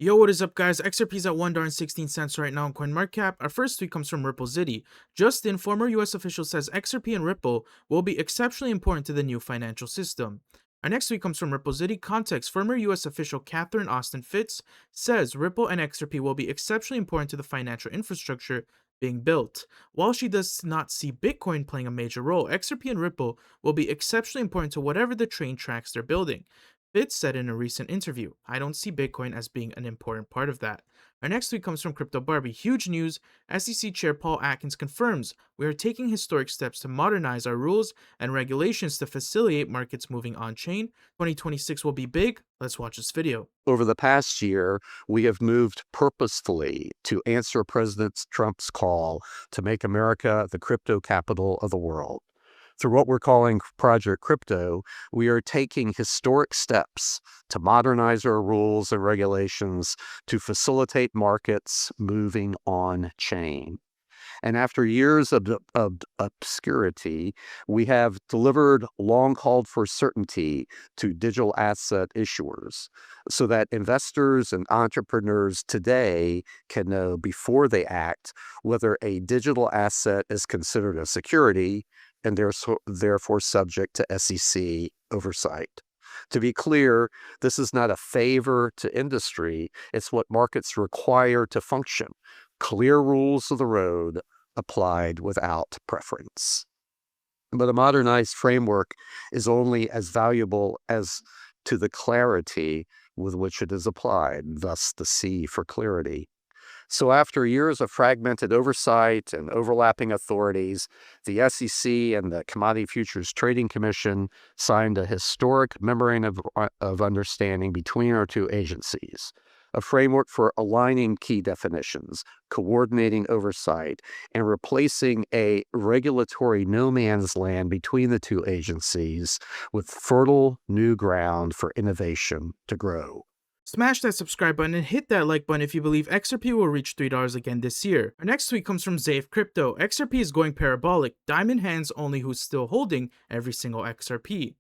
Yo, what is up, guys? XRP's at $1.16 right now on CoinMarketCap. Our first tweet comes from Ripple Zitty. Justin, former US official, says XRP and Ripple will be exceptionally important to the new financial system. Our next tweet comes from Ripple Zitty. Context, former US official Catherine Austin Fitz says Ripple and XRP will be exceptionally important to the financial infrastructure being built. While she does not see Bitcoin playing a major role, XRP and Ripple will be exceptionally important to whatever the train tracks they're building. Fitz said in a recent interview, "I don't see Bitcoin as being an important part of that." Our next tweet comes from Crypto Barbie. Huge news. SEC Chair Paul Atkins confirms we are taking historic steps to modernize our rules and regulations to facilitate markets moving on-chain. 2026 will be big. Let's watch this video. Over the past year, we have moved purposefully to answer President Trump's call to make America the crypto capital of the world. Through what we're calling Project Crypto, we are taking historic steps to modernize our rules and regulations to facilitate markets moving on-chain. And after years of obscurity, we have delivered long-called-for certainty to digital asset issuers so that investors and entrepreneurs today can know before they act whether a digital asset is considered a security and therefore subject to SEC oversight. To be clear, this is not a favor to industry. It's what markets require to function. Clear rules of the road applied without preference. But a modernized framework is only as valuable as to the clarity with which it is applied, thus the C for clarity. So after years of fragmented oversight and overlapping authorities, the SEC and the Commodity Futures Trading Commission signed a historic memorandum of understanding between our two agencies, a framework for aligning key definitions, coordinating oversight, and replacing a regulatory no man's land between the two agencies with fertile new ground for innovation to grow. Smash that subscribe button and hit that like button if you believe XRP will reach $3 again this year. Our next tweet comes from Zafe Crypto. XRP is going parabolic. Diamond hands only who's still holding every single XRP.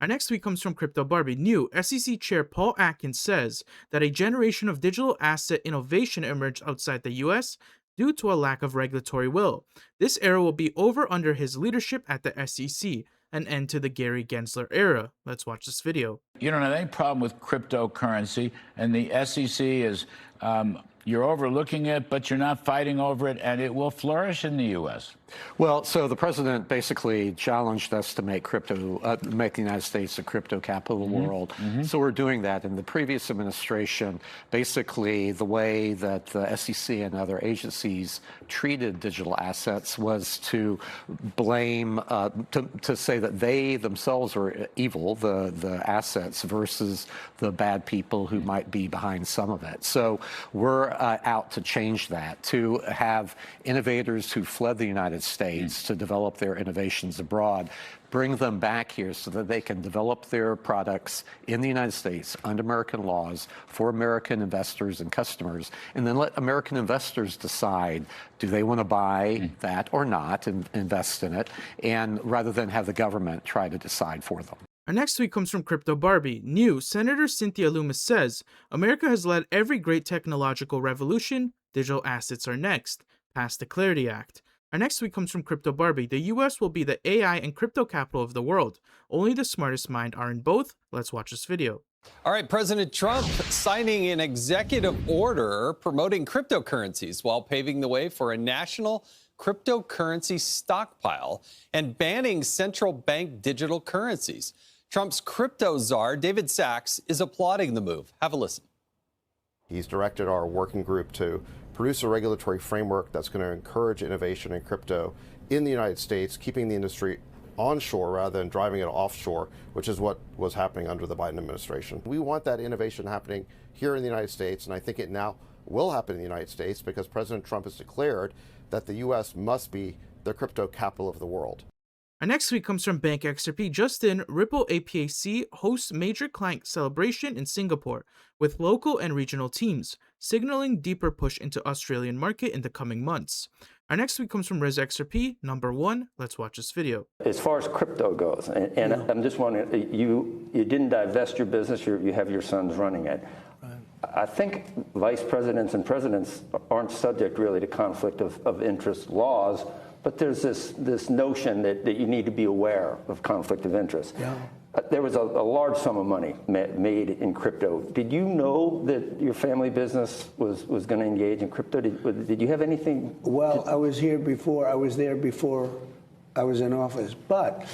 Our next tweet comes from Crypto Barbie. New SEC Chair Paul Atkins says that a generation of digital asset innovation emerged outside the US due to a lack of regulatory will. This era will be over under his leadership at the SEC. An end to the Gary Gensler era. Let's watch this video. You don't have any problem with cryptocurrency, and the SEC is, you're overlooking it, but you're not fighting over it, and it will flourish in the U.S. Well, so the president basically challenged us to make make the United States the crypto capital of the world. So we're doing that. In the previous administration, basically the way that the SEC and other agencies treated digital assets was to blame, to say that they themselves were evil, the assets, versus the bad people who might be behind some of it. So we're out to change that, to have innovators who fled the United States to develop their innovations abroad, bring them back here so that they can develop their products in the United States under American laws for American investors and customers, and then let American investors decide, do they want to buy that or not and invest in it, and rather than have the government try to decide for them. Our next tweet comes from Crypto Barbie. New Senator Cynthia Loomis says, America has led every great technological revolution. Digital assets are next. Pass the Clarity Act. Our next tweet comes from Crypto Barbie. The US will be the AI and crypto capital of the world. Only the smartest mind are in both. Let's watch this video. All right, President Trump signing an executive order promoting cryptocurrencies while paving the way for a national cryptocurrency stockpile and banning central bank digital currencies. Trump's crypto czar, David Sachs, is applauding the move. Have a listen. He's directed our working group to produce a regulatory framework that's going to encourage innovation in crypto in the United States, keeping the industry onshore rather than driving it offshore, which is what was happening under the Biden administration. We want that innovation happening here in the United States, and I think it now will happen in the United States because President Trump has declared that the U.S. must be the crypto capital of the world. Our next tweet comes from Bank XRP. Justin, Ripple APAC hosts major client celebration in Singapore with local and regional teams, signaling deeper push into Australian market in the coming months. Our next tweet comes from Riz XRP, number 1. Let's watch this video. As far as crypto goes, and I'm just wondering, you didn't divest your business, you have your sons running it. I think vice presidents and presidents aren't subject really to conflict of interest laws, but there's this notion that you need to be aware of conflict of interest. Yeah. There was a large sum of money made in crypto. Did you know that your family business was going to engage in crypto? Did you have anything? Well, I was there before I was in office, but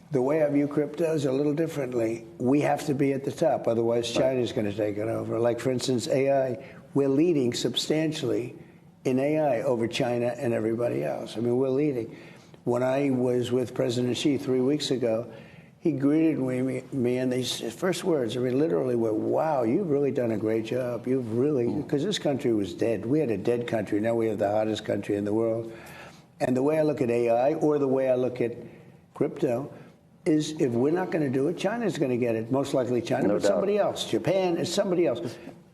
the way I view crypto is a little differently. We have to be at the top, otherwise China's going to take it over. Like, for instance, AI, we're leading substantially in AI over China and everybody else. I mean, we're leading. When I was with President Xi 3 weeks ago, he greeted me, and his first words, I mean, literally were, wow, you've really done a great job. You've really, because this country was dead. We had a dead country. Now we have the hottest country in the world. And the way I look at AI, or the way I look at crypto, is if we're not going to do it, China's going to get it. Most likely China, but somebody else. Japan is somebody else.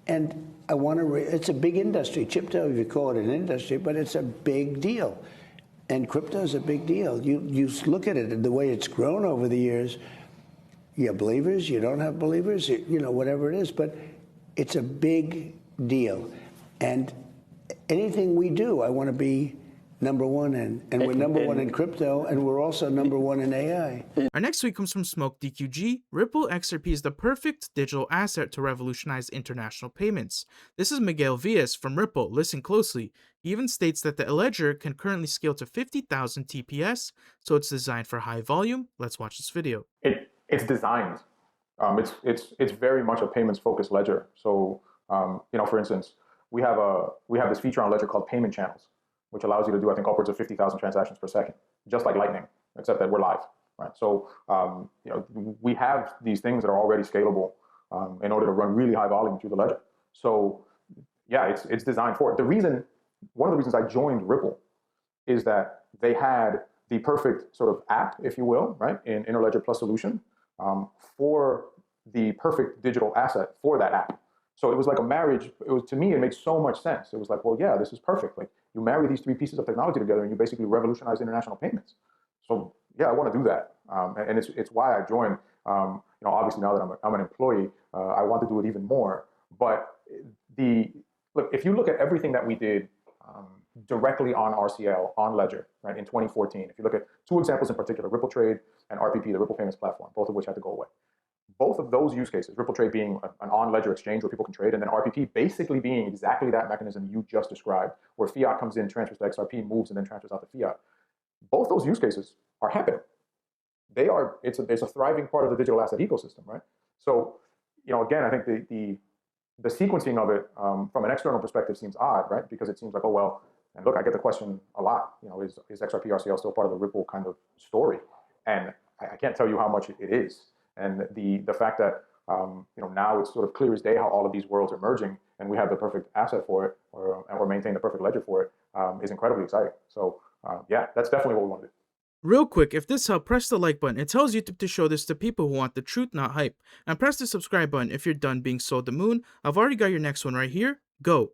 And I want to, it's a big industry. Crypto, if you call it an industry, but it's a big deal. And crypto is a big deal. You look at it, the way it's grown over the years, you have believers, you don't have believers, you know, whatever it is, but it's a big deal. And anything we do, I want to be number one in. And we're number one in crypto, and we're also number one in AI. Our next tweet comes from Smoke DQG. Ripple XRP is the perfect digital asset to revolutionize international payments. This is Miguel Villas from Ripple. Listen closely. He even states that the ledger can currently scale to 50,000 TPS, so it's designed for high volume. Let's watch this video. It's designed. It's very much a payments focused ledger. So you know, for instance, we have this feature on Ledger called payment channels, which allows you to do, I think, upwards of 50,000 transactions per second, just like Lightning, except that we're live, right? So, you know, we have these things that are already scalable in order to run really high volume through the ledger. So, yeah, it's designed for it. One of the reasons I joined Ripple is that they had the perfect sort of app, if you will, right, in Interledger Plus solution for the perfect digital asset for that app. So it was like a marriage. To me, it makes so much sense. It was like, well, yeah, this is perfect. Like, you marry these three pieces of technology together and you basically revolutionize international payments. So yeah, I want to do that. And it's why I joined. You know, obviously now that I'm an employee, I want to do it even more. But look, if you look at everything that we did directly on RCL, on Ledger, right, in 2014, if you look at two examples in particular, Ripple Trade and RPP, the Ripple Payments Platform, both of which had to go away. Both of those use cases, Ripple Trade being an on-ledger exchange where people can trade, and then RPP basically being exactly that mechanism you just described, where fiat comes in, transfers to XRP, moves, and then transfers out to fiat. Both those use cases are happening. It's a thriving part of the digital asset ecosystem, right? So, you know, again, I think the sequencing of it from an external perspective seems odd, right? Because it seems like, oh, well, and look, I get the question a lot, you know, is XRP RCL still part of the Ripple kind of story? And I can't tell you how much it is. And the fact that you know, now it's sort of clear as day how all of these worlds are merging, and we have the perfect asset for it, or maintain the perfect ledger for it, is incredibly exciting. So yeah, that's definitely what we want to do. Real quick, if this helped, press the like button. It tells YouTube to show this to people who want the truth, not hype. And press the subscribe button if you're done being sold the moon. I've already got your next one right here. Go.